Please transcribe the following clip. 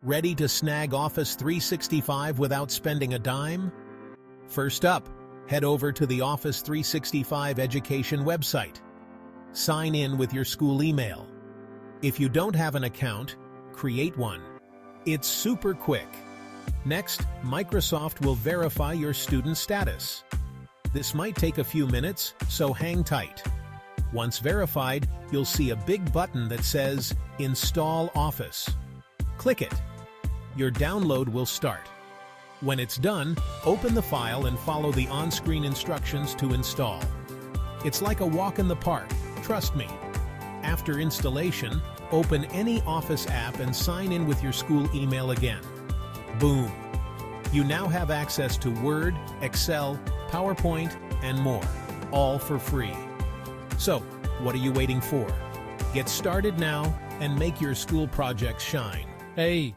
Ready to snag Office 365 without spending a dime? First up, head over to the Office 365 Education website. Sign in with your school email. If you don't have an account, create one. It's super quick. Next, Microsoft will verify your student status. This might take a few minutes, so hang tight. Once verified, you'll see a big button that says Install Office. Click it. Your download will start. When it's done, open the file and follow the on-screen instructions to install. It's like a walk in the park, trust me. After installation, open any Office app and sign in with your school email again. Boom! You now have access to Word, Excel, PowerPoint, and more, all for free. So, what are you waiting for? Get started now and make your school projects shine. Hey,